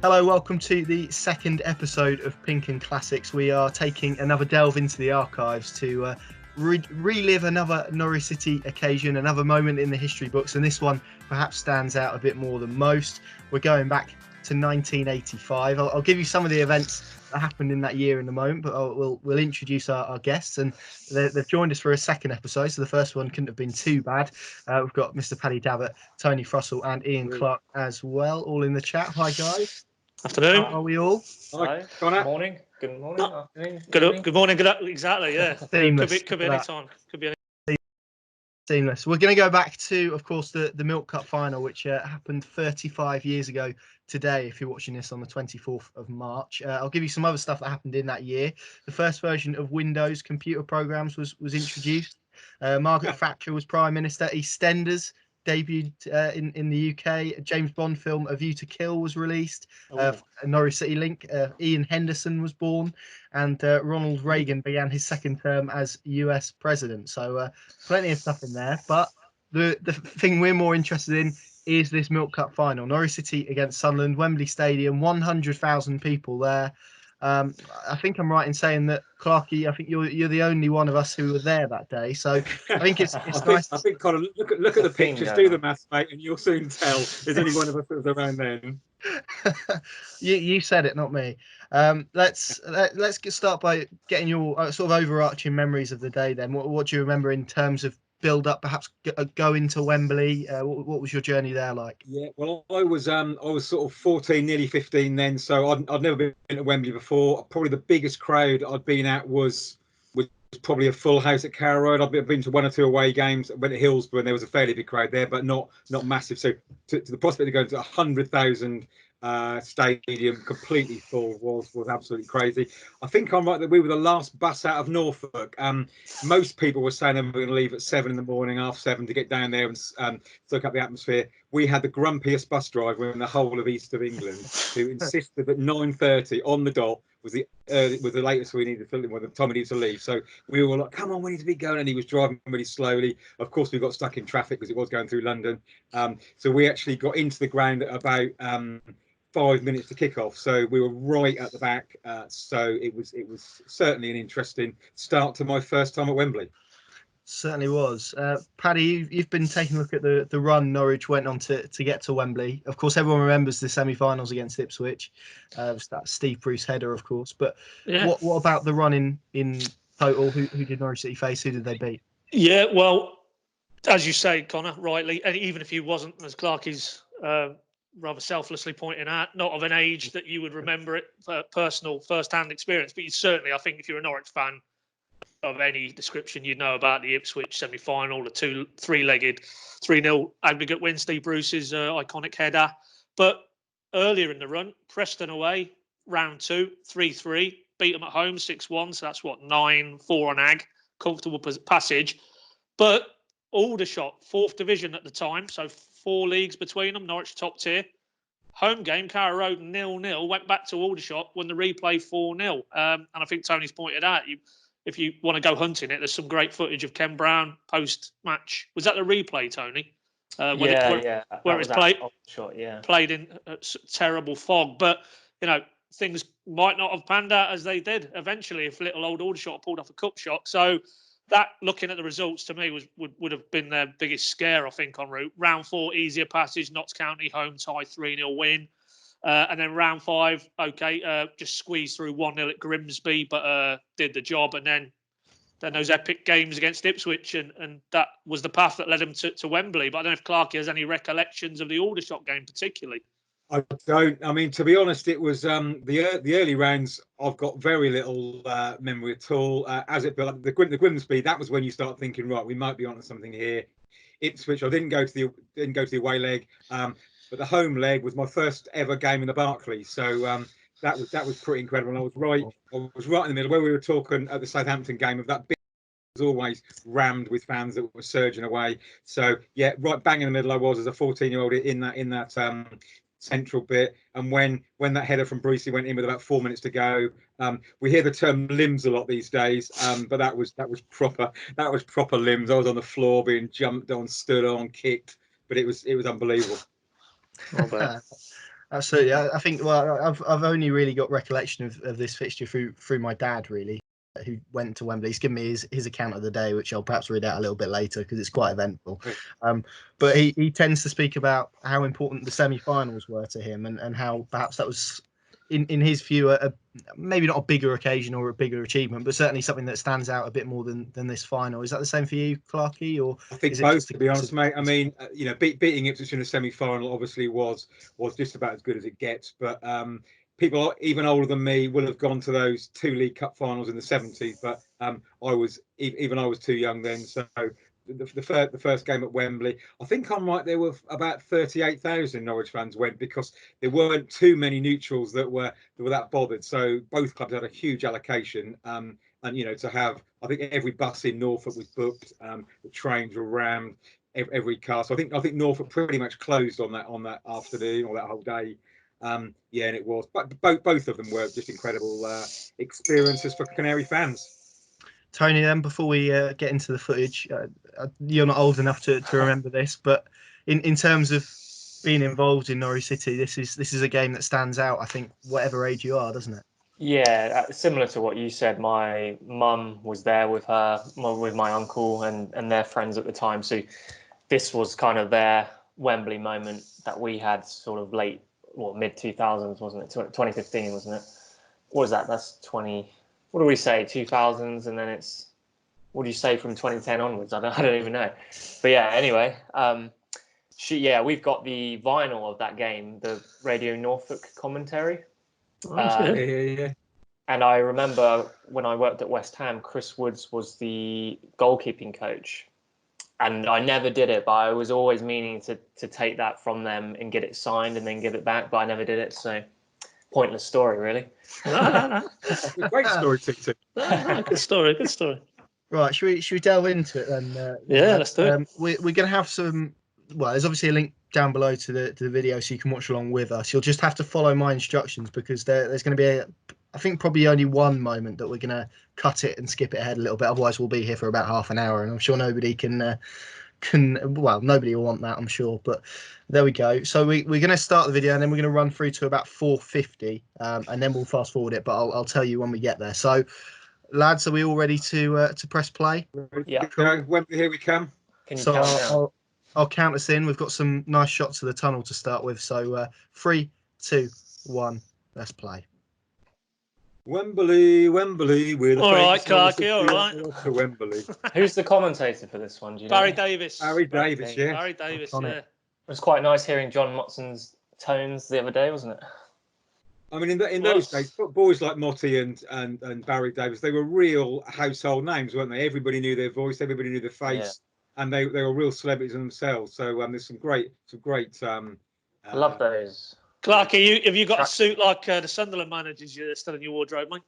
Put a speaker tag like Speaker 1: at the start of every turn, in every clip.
Speaker 1: Hello, welcome to the second episode of Pinkun Classics. We are taking another delve into the archives to relive another Norwich City occasion, another moment in the history books, and this one perhaps stands out a bit more than most. We're going back to 1985. I'll give you some of the events that happened in that year in a moment, but we'll introduce our guests, and they've joined us for a second episode, so the first one couldn't have been too bad. We've got Mr. Paddy Dabbert, Tony Frossell, and Ian Clark as well, all in the chat. Hi, guys.
Speaker 2: Afternoon.
Speaker 1: Are we all?
Speaker 3: Hi. Good morning. Good morning. Afternoon.
Speaker 2: Good morning. Exactly. Yeah.
Speaker 1: Seamless.
Speaker 2: Could be any time. Could be any.
Speaker 1: Seamless. We're going to go back to, of course, the Milk Cup final, which happened 35 years ago today. If you're watching this on the 24th of March, I'll give you some other stuff that happened in that year. The first version of Windows computer programs was introduced. Margaret Thatcher was Prime Minister. EastEnders debuted in the UK. A James Bond film, A View to Kill, was released. A Norwich City link. Ian Henderson was born, and Ronald Reagan began his second term as US president. So plenty of stuff in there. But the thing we're more interested in is this Milk Cup final. Norwich City against Sunderland, Wembley Stadium, 100,000 people there. I think I'm right in saying that, Clarky, I think you're the only one of us who were there that day. So I think it's nice.
Speaker 4: I think, Colin, look at the pictures, do the maths, mate, and you'll soon tell there's only one of us that was around then.
Speaker 1: You said it, not me. Let's start by getting your sort of overarching memories of the day. Then, what do you remember in terms of build up, perhaps going to Wembley? What was your journey there like?
Speaker 4: Yeah, well, I was sort of 14, nearly 15 then, so I'd never been to Wembley before. Probably the biggest crowd I'd been at was probably a full house at Carrow Road. I've been to one or two away games. I went to Hillsborough and there was a fairly big crowd there, but not massive. So to the prospect of going to 100,000 stadium completely full was absolutely crazy. I think I'm right that we were the last bus out of Norfolk. Most people were saying they were going to leave at 7 in the morning, half 7, to get down there and soak up the atmosphere. We had the grumpiest bus driver in the whole of east of England, who insisted that 9:30 on the dot was the latest we needed to, the time we needed to leave. So we were like, come on, we need to be going, and he was driving really slowly. Of course, we got stuck in traffic because it was going through London. So we actually got into the ground at about 5 minutes to kick off, so we were right at the back. So it was certainly an interesting start to my first time at Wembley.
Speaker 1: Certainly was. Paddy, you've been taking a look at the run Norwich went on to get to Wembley. Of course, everyone remembers the semi-finals against Ipswich. It was that Steve Bruce header, of course. But yeah. What about the run in total? Who did Norwich City face? Who did they beat?
Speaker 2: Yeah, well, as you say, Connor, rightly, and even if he wasn't, as Clarky's rather selflessly pointing out, not of an age that you would remember it for personal first-hand experience, but you certainly, I think, if you're a Norwich fan of any description, you'd know about the Ipswich semi-final, the three-legged 3-0 aggregate win, Steve Bruce's iconic header. But earlier in the run, Preston away, round 2, 3-3, beat them at home 6-1, so that's 9-4 on Ag, comfortable passage. But Aldershot, 4th division at the time, so 4 leagues between them, Norwich top tier. Home game, Carrow Road 0-0, went back to Aldershot, won the replay 4-0. And I think Tony's pointed out, if you want to go hunting it, there's some great footage of Ken Brown post-match. Was that the replay, Tony?
Speaker 3: Where
Speaker 2: it's played in terrible fog. But, things might not have panned out as they did eventually if little old Aldershot pulled off a cup shot. So that, looking at the results, to me, would have been their biggest scare, I think, en route. Round 4, easier passage, Notts County home tie, 3-0 win. And then round 5, just squeezed through 1-0 at Grimsby, but did the job. And then those epic games against Ipswich, and that was the path that led him to Wembley. But I don't know if Clarky has any recollections of the Aldershot game particularly.
Speaker 4: I don't. I mean, to be honest, it was the early rounds. I've got very little memory at all. As it built up, the Grimsby, that was when you start thinking, right, we might be onto something here. Ipswich, I didn't go to the away leg, but the home leg was my first ever game in the Barclays. So that was pretty incredible. And I was right in the middle where we were talking at the Southampton game of that bit. Was always rammed with fans that were surging away. So yeah, right bang in the middle I was as a 14-year-old in that central bit. And when that header from Brucey went in with about 4 minutes to go, we hear the term limbs a lot these days, but that was proper limbs. I was on the floor being jumped on, stood on, kicked, but it was unbelievable.
Speaker 1: Absolutely. I think, well, I've only really got recollection of this fixture through my dad, really, who went to Wembley. He's given me his account of the day, which I'll perhaps read out a little bit later because it's quite eventful. But he tends to speak about how important the semi-finals were to him, and how perhaps that was, in his view, maybe not a bigger occasion or a bigger achievement, but certainly something that stands out a bit more than this final. Is that the same for you, Clarkey? Or
Speaker 4: I think both, to be honest, mate. I mean, you know, beating Ipswich in a semi-final obviously was just about as good as it gets. But people even older than me will have gone to those 2 League Cup finals in the 70s. But I was too young then. So the first game at Wembley, I think I'm right, there were about 38,000 Norwich fans went, because there weren't too many neutrals that were that bothered. So both clubs had a huge allocation. And you know, to have, I think every bus in Norfolk was booked. The trains were rammed, every car. So I think Norfolk pretty much closed on that afternoon or that whole day. Yeah, and it was. But both of them were just incredible experiences for Canary fans.
Speaker 1: Tony, then, before we get into the footage, you're not old enough to remember this, but in terms of being involved in Norwich City, this is a game that stands out, I think, whatever age you are, doesn't it?
Speaker 3: Yeah, similar to what you said. My mum was there with my uncle and their friends at the time. So this was kind of their Wembley moment that we had, sort of late, mid 2000s, wasn't it? 2015, wasn't it? What was that? That's 20. What do we say? 2000s, and then it's, what do you say from 2010 onwards? I don't even know. But yeah, anyway, we've got the vinyl of that game, the Radio Norfolk commentary.
Speaker 4: Yeah.
Speaker 3: And I remember when I worked at West Ham, Chris Woods was the goalkeeping coach. And I never did it, but I was always meaning to take that from them and get it signed and then give it back, but I never did it. So pointless story, really.
Speaker 2: No.
Speaker 4: Great story, Tito.
Speaker 2: Good story.
Speaker 1: Right, should we delve into it then?
Speaker 2: Yeah, let's do it.
Speaker 1: We're going to have some. Well, there's obviously a link down below to the video, so you can watch along with us. You'll just have to follow my instructions, because there's going to be I think probably only one moment that we're going to cut it and skip it ahead a little bit. Otherwise, we'll be here for about half an hour, and I'm sure nobody nobody will want that, I'm sure. But there we go. So we're going to start the video, and then we're going to run through to about 4:50, and then we'll fast forward it. But I'll tell you when we get there. So, lads, are we all ready to press play?
Speaker 3: Yeah.
Speaker 4: Cool. Wembley, here we come.
Speaker 3: Can you count down?
Speaker 1: I'll count us in. We've got some nice shots of the tunnel to start with. So 3, 2, 1, let's play.
Speaker 4: Wembley, we're the
Speaker 2: All right,
Speaker 4: famous
Speaker 2: Clarky, all right.
Speaker 4: to Wembley.
Speaker 3: Who's the commentator for this one? Do you know?
Speaker 2: Barry Davis.
Speaker 4: Barry Davis, yeah.
Speaker 2: Barry Davis, yeah.
Speaker 3: It was quite nice hearing John Motson's tones the other day, wasn't it?
Speaker 4: I mean, in those days, boys like Motti and Barry Davis, they were real household names, weren't they? Everybody knew their voice, everybody knew their face, and they were real celebrities in themselves. So there's some great.
Speaker 3: I love those.
Speaker 2: Clarky, have you got a suit like the Sunderland managers you're still in your wardrobe, mate?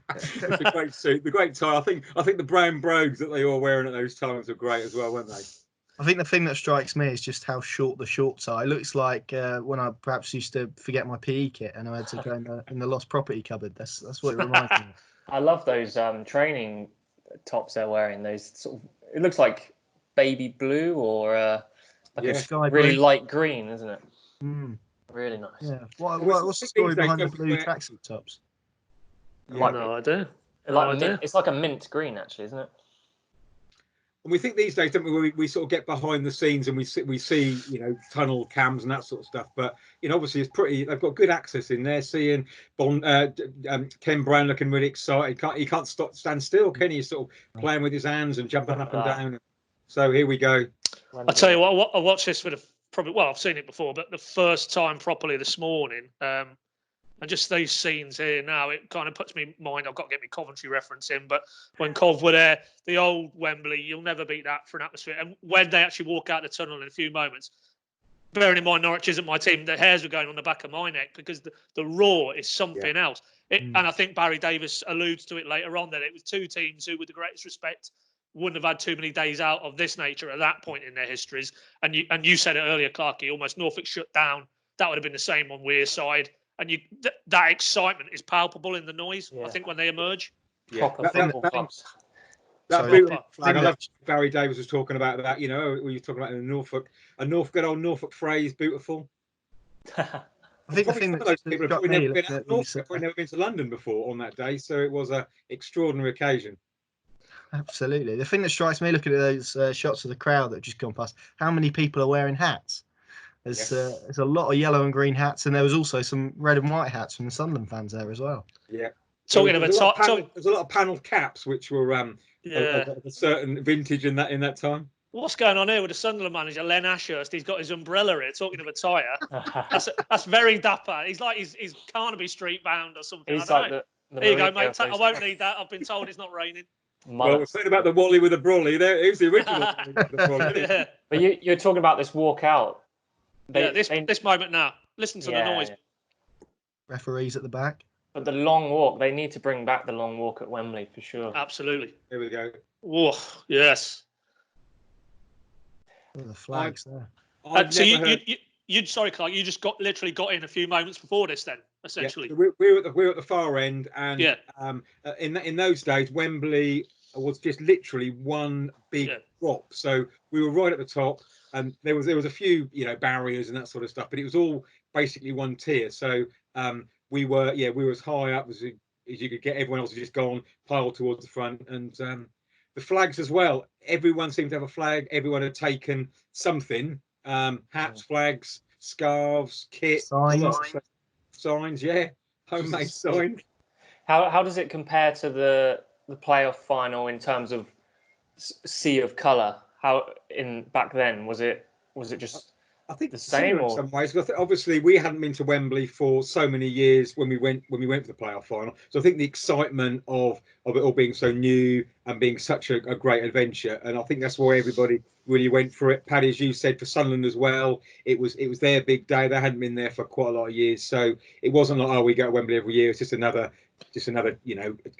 Speaker 4: The great suit, the great tie. I think the brown brogues that they were wearing at those times were great as well, weren't they?
Speaker 1: I think the thing that strikes me is just how short the shorts are. It looks like when I perhaps used to forget my PE kit and I had to go in the lost property cupboard. That's what it reminds me of.
Speaker 3: I love those training tops they're wearing. Those sort of, it looks like baby blue or a
Speaker 1: sky
Speaker 3: really
Speaker 1: blue.
Speaker 3: Light green, isn't it?
Speaker 1: Mm.
Speaker 3: Really nice.
Speaker 1: Yeah. What's the story behind the blue tracksuit tops?
Speaker 2: No idea.
Speaker 3: It's like a mint green, actually, isn't it?
Speaker 4: And we think these days, don't we? We sort of get behind the scenes and we see tunnel cams and that sort of stuff. But obviously it's pretty. They've got good access in there. Seeing Ken Brown looking really excited. He can't stand still, can he? He's sort of playing with his hands and jumping up and down. So here we go.
Speaker 2: I tell you what, I watched this I've seen it before, but the first time properly this morning. And just these scenes here now, it kind of puts me in mind. I've got to get my Coventry reference in, but when Cov were there, the old Wembley, you'll never beat that for an atmosphere. And when they actually walk out the tunnel in a few moments, bearing in mind Norwich isn't my team, the hairs were going on the back of my neck because the roar is something else. And I think Barry Davis alludes to it later on that it was two teams who, with the greatest respect, wouldn't have had too many days out of this nature at that point in their histories. And you said it earlier, Clarky, almost Norfolk shut down. That would have been the same on Weir side. And that excitement is palpable in the noise, I think, when they emerge.
Speaker 4: Yeah, I love Barry Davis was talking about that. We were talking about in Norfolk, good old Norfolk phrase, beautiful.
Speaker 1: I think the
Speaker 4: Probably
Speaker 1: thing
Speaker 4: some of
Speaker 1: that
Speaker 4: those people have
Speaker 1: struck
Speaker 4: probably
Speaker 1: me
Speaker 4: never been
Speaker 1: looking
Speaker 4: out
Speaker 1: at when you
Speaker 4: north,
Speaker 1: said
Speaker 4: they've probably
Speaker 1: that,
Speaker 4: never been to London before on that day, so it was an extraordinary occasion.
Speaker 1: absolutely. The thing that strikes me looking at those shots of the crowd that have just gone past, how many people are wearing hats? There's a lot of yellow and green hats, and there was also some red and white hats from the Sunderland fans there as well.
Speaker 4: Yeah.
Speaker 2: Talking of a top,
Speaker 4: There's a lot of panelled caps which were of a certain vintage in that time.
Speaker 2: what's going on here with the Sunderland manager, Len Ashurst? He's got his umbrella here, talking of a tyre. That's very dapper. He's like he's Carnaby Street bound or something.
Speaker 3: He's
Speaker 2: I don't
Speaker 3: like
Speaker 2: know. Here you go,
Speaker 3: Mourinho
Speaker 2: mate.
Speaker 3: of
Speaker 2: I
Speaker 3: those
Speaker 2: won't need that. I've been told it's not raining.
Speaker 4: Well, we're saying about the Wally with the brolly. There, who's the original Wally with the brolly, isn't it?
Speaker 2: Yeah.
Speaker 3: But you're talking about this walk out.
Speaker 2: This moment now. Listen to the noise.
Speaker 3: Yeah.
Speaker 1: Referees at the back.
Speaker 3: But the long walk, they need to bring back the long walk at Wembley for sure.
Speaker 2: Absolutely.
Speaker 4: Here we go.
Speaker 2: Oh, yes.
Speaker 1: Oh, the flags there.
Speaker 2: So you sorry, Clark, you just literally got in a few moments before this then, essentially.
Speaker 4: Yeah, we're at the far end, and
Speaker 2: Yeah.
Speaker 4: In those days, Wembley was just literally one big drop. So we were right at the top, and there was a few barriers and that sort of stuff, but it was all basically one tier. So we were as high up as you could get. Everyone else had just gone piled towards the front, and the flags as well. Everyone seemed to have a flag. Everyone had taken something. Hats, flags, scarves, kit, signs, yeah, homemade signs.
Speaker 3: How does it compare to the playoff final in terms of sea of colour? How back then was it just?
Speaker 4: I think
Speaker 3: the same
Speaker 4: in some ways. Obviously, we hadn't been to Wembley for so many years when we went for the playoff final. So I think the excitement of it all being so new and being such a great adventure, and I think that's why everybody really went for it. Paddy, as you said, for Sunderland as well, it was their big day. They hadn't been there for quite a lot of years, so it wasn't like, oh, we go to Wembley every year. It's just another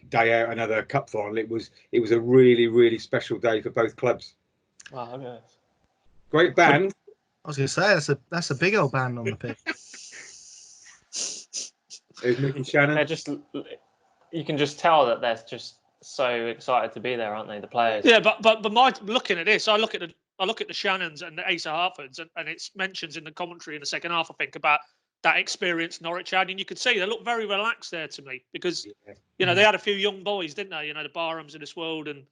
Speaker 4: day out, another cup final. It was a really, really special day for both clubs.
Speaker 3: Wow, okay.
Speaker 4: Great band.
Speaker 1: I was going to say that's a big old band on the pitch.
Speaker 4: There's Mickey Shannon.
Speaker 3: You can just tell that they're just so excited to be there, aren't they? The players.
Speaker 2: Yeah, but my looking at this, I look at the Shannons and the Asa Hartfords, and it's mentions in the commentary in the second half, I think, about that experience Norwich had, and you could see they look very relaxed there to me because they had a few young boys, didn't they? The Barhams of this world and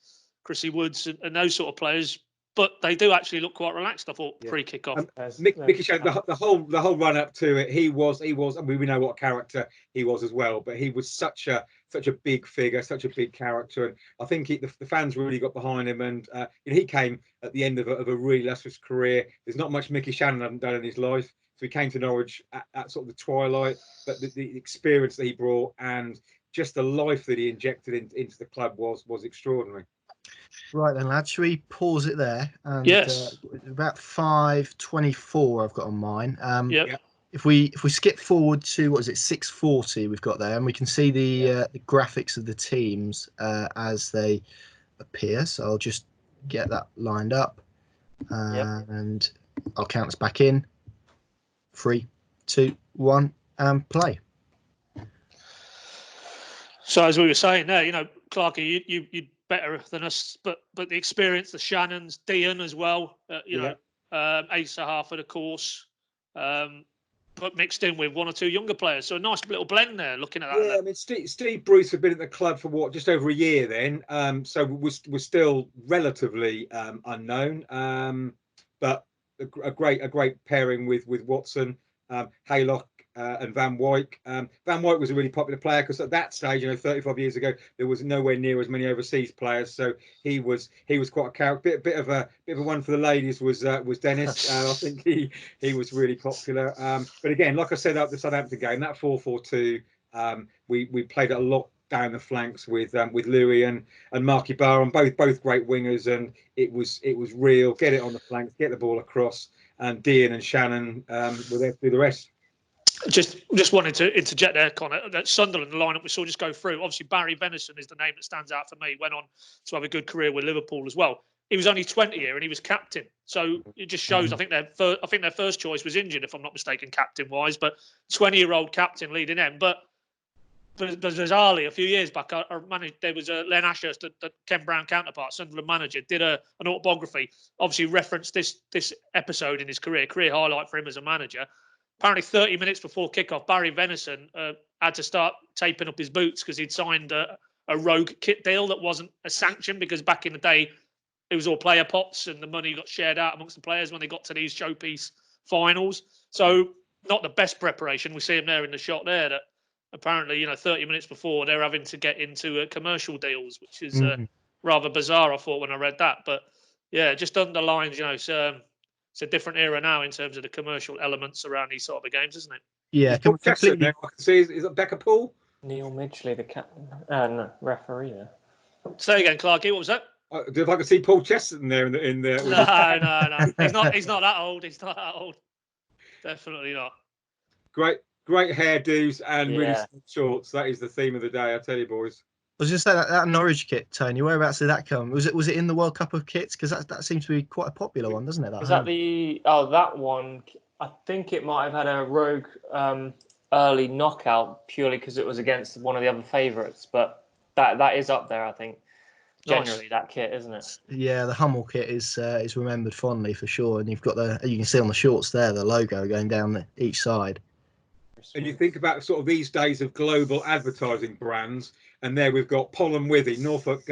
Speaker 2: Chrissy Woods and those sort of players. But they do actually look quite relaxed, I thought, pre-kick-off.
Speaker 4: Mickey Shannon, the whole run up to it, he was. I mean, we know what character he was as well, but he was such a big figure, such a big character, and I think the fans really got behind him. And he came at the end of a really illustrious career. There's not much Mickey Shannon hadn't done in his life, so he came to Norwich at sort of the twilight, but the experience that he brought and just the life that he injected into the club was extraordinary.
Speaker 1: Right then, lads, should we pause it there? And,
Speaker 2: yes.
Speaker 1: About 5:24 I've got on mine.
Speaker 2: Yep.
Speaker 1: If we skip forward to 6:40 we've got there, and we can see the graphics of the teams as they appear. So I'll just get that lined up, and I'll count us back in. 3, 2, 1, and play.
Speaker 2: So as we were saying there, Clarky, you better than us, but the experience, the Shannons, Dean as well, Asa Hartford, of course, but mixed in with one or two younger players. So a nice little blend there, looking at that.
Speaker 4: Yeah, I mean, Steve Bruce had been at the club for just over a year then, so we're still relatively unknown, but a great pairing with Watson, Haylock, and Van Wyk. Van Wyk was a really popular player because at that stage, 35 years ago, there was nowhere near as many overseas players. So he was quite a character. Bit of a one for the ladies was Dennis. I think he was really popular. But again, like I said, up the Southampton game, that 4-4-2, we played it a lot down the flanks with Louis and Marky Barham, both great wingers, and it was real. Get it on the flanks, get the ball across, and Dean and Shannon were there to do the rest.
Speaker 2: Just wanted to interject there, Connor. That Sunderland lineup we saw just go through. Obviously, Barry Venison is the name that stands out for me. Went on to have a good career with Liverpool as well. He was only 20 here and he was captain. So it just shows. I think their first choice was injured, if I'm not mistaken, captain wise. But 20-year-old captain leading them. But bizarrely, a few years back, there was a Len Ashurst, the Ken Brown counterpart, Sunderland manager, did an autobiography. Obviously referenced this episode in his career highlight for him as a manager. apparently 30 minutes before kickoff, Barry Venison had to start taping up his boots because he'd signed a rogue kit deal that wasn't a sanction, because back in the day, it was all player pots and the money got shared out amongst the players when they got to these showpiece finals. So not the best preparation. We see him there in the shot there that apparently, 30 minutes before they're having to get into commercial deals, which is rather bizarre, I thought, when I read that. But yeah, it just underlines, it's a different era now in terms of the commercial elements around these sort of games, isn't it?
Speaker 1: Yeah, completely.
Speaker 4: There, I can see, is that Becca Paul?
Speaker 3: Neil Midgley, the captain, no, referee there.
Speaker 2: Say again, Clarky, what was that?
Speaker 4: If I could see Paul Chesterton there in there.
Speaker 2: No. He's not that old. He's not that old. Definitely not.
Speaker 4: Great hairdos and really shorts. That is the theme of the day, I tell you, boys.
Speaker 1: I was just saying that Norwich kit, Tony. Whereabouts did that come? Was it in the World Cup of kits? Because that seems to be quite a popular one, doesn't it?
Speaker 3: Is that that one? I think it might have had a rogue early knockout purely because it was against one of the other favourites. But that is up there, I think. Generally, that kit, isn't it?
Speaker 1: Yeah, the Hummel kit is remembered fondly for sure, and you've got you can see on the shorts there the logo going down each side.
Speaker 4: And you think about sort of these days of global advertising brands, and there we've got Poll and Withy, Norfolk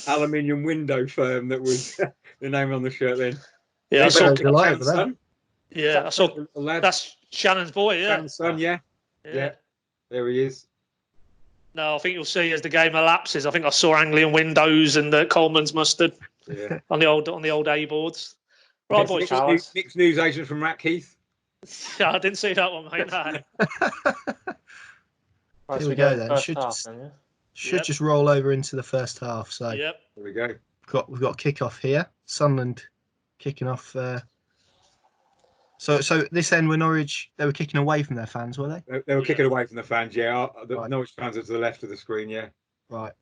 Speaker 4: aluminium window firm, that was the name on the shirt then.
Speaker 2: Yeah, I saw
Speaker 1: that.
Speaker 2: Yeah, I saw that's Shannon's boy. Yeah,
Speaker 4: Shannon's son. Yeah, there he is.
Speaker 2: No, I think you'll see as the game elapses. I think I saw Anglian windows and Coleman's mustard on the old A boards. Right, boys.
Speaker 4: Mixed news agent from Rackheath.
Speaker 2: Yeah, I didn't see that one, mate. No.
Speaker 1: Here we go then. Should just roll over into the first half. So
Speaker 4: there we go.
Speaker 1: We've got kickoff here. Sunderland kicking off. So this end were Norwich. They were kicking away from their fans, were they?
Speaker 4: They were kicking away from the fans. Yeah, the Norwich fans are to the left of the screen. Yeah.
Speaker 1: Right.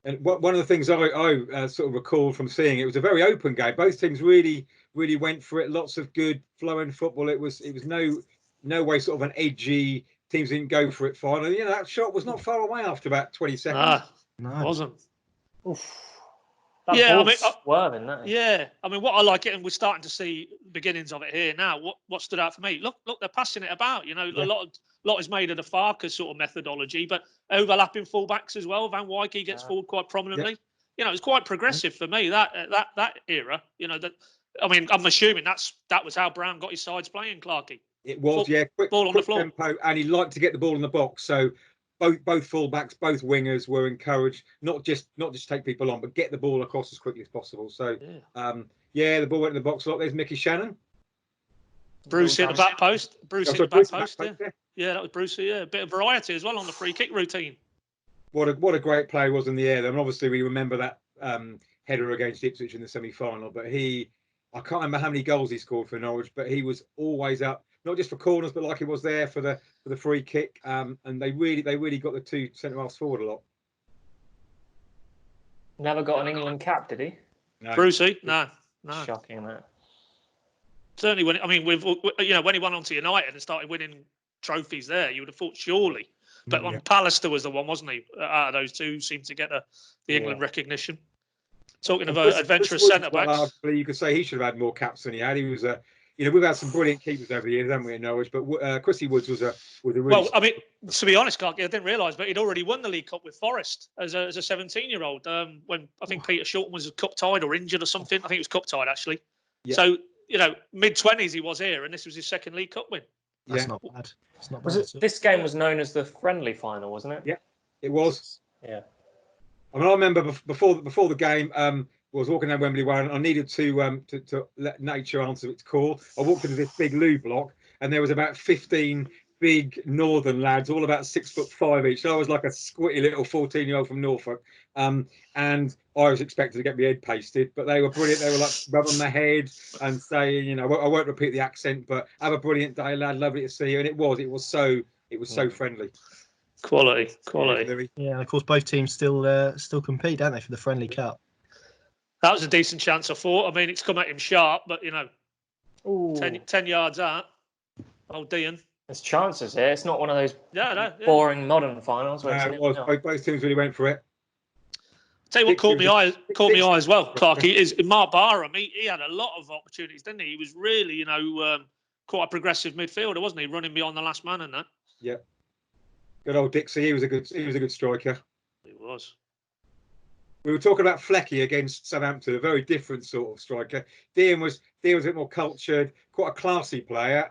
Speaker 4: And one of the things I sort of recalled from seeing it was a very open game. Both teams really went for it. Lots of good flowing football. It was no way sort of an edgy. Teams didn't go for it finally. That shot was not far away after about 20 seconds.
Speaker 2: No, it wasn't.
Speaker 3: Oof.
Speaker 2: I mean,
Speaker 3: swerving, that.
Speaker 2: Yeah, I mean, what I like it, and we're starting to see beginnings of it here now. What stood out for me? Look, they're passing it about. A lot is made of the Farkas sort of methodology, but overlapping fullbacks as well. Van Wyke gets forward quite prominently. It's quite progressive for me that era. I mean, I'm assuming that was how Brown got his sides playing, Clarkey.
Speaker 4: It was, quick
Speaker 2: ball on the floor,
Speaker 4: tempo, and he liked to get the ball in the box. So both fullbacks, both wingers were encouraged not just take people on, but get the ball across as quickly as possible. So the ball went in the box a lot. There's Mickey Shannon.
Speaker 2: Brucey at the back post. Yeah, that was Brucey. Yeah, a bit of variety as well on the free kick routine.
Speaker 4: What a great play was in the air. I mean, obviously we remember that header against Ipswich in the semi-final, but I can't remember how many goals he scored for Norwich, but he was always up, not just for corners, but like he was there for the free kick. And they really got the two centre halves forward a lot.
Speaker 3: Never got an England cap, did he?
Speaker 2: No. Brucey, no.
Speaker 3: Shocking, that.
Speaker 2: Certainly when he went on to United and started winning trophies there, you would have thought surely. But Pallister was the one, wasn't he? Out of those two, seemed to get the England recognition. Talking about adventurous centre backs,
Speaker 4: you could say he should have had more caps than he had. He was we've had some brilliant keepers over the years, haven't we, in Norwich? But Chrissy Woods was a really.
Speaker 2: Well, I mean, to be honest, Clark, I didn't realise, but he'd already won the League Cup with Forest as a 17-year-old. When I think Peter Shorten was cup tied or injured or something. I think it was cup tied actually. Yeah. So mid-20s he was here, and this was his second League Cup win.
Speaker 1: That's not bad. It's not
Speaker 3: bad. This game was known as the friendly final, wasn't it?
Speaker 4: Yeah, it was.
Speaker 3: Yeah.
Speaker 4: I mean, I remember before the game, I was walking down Wembley Way, and I needed to let nature answer its call. I walked into this big loo block, and there was about 15 big northern lads, all about 6'5" each. So I was like a squitty little 14-year-old from Norfolk, and I was expected to get my head pasted, but they were brilliant. They were like rubbing my head and saying, I won't repeat the accent, but have a brilliant day, lad. Lovely to see you. And it was so friendly.
Speaker 2: Quality.
Speaker 1: Yeah, of course, both teams still compete, don't they, for the Friendly Cup?
Speaker 2: That was a decent chance, I thought. I mean, it's come at him sharp, but 10 yards out. Oh, Dean.
Speaker 3: There's chances here. It's not one of those boring modern finals. Where
Speaker 4: it was. Both teams really went for it.
Speaker 2: Tell you what caught me eye as well, Clarky, is Mark Barham. He had a lot of opportunities, didn't he? He was really, quite a progressive midfielder, wasn't he? Running beyond the last man and that.
Speaker 4: Yeah. Good old Dixie. He was a good striker.
Speaker 2: He was.
Speaker 4: We were talking about Flecky against Southampton, a very different sort of striker. Dean was a bit more cultured, quite a classy player.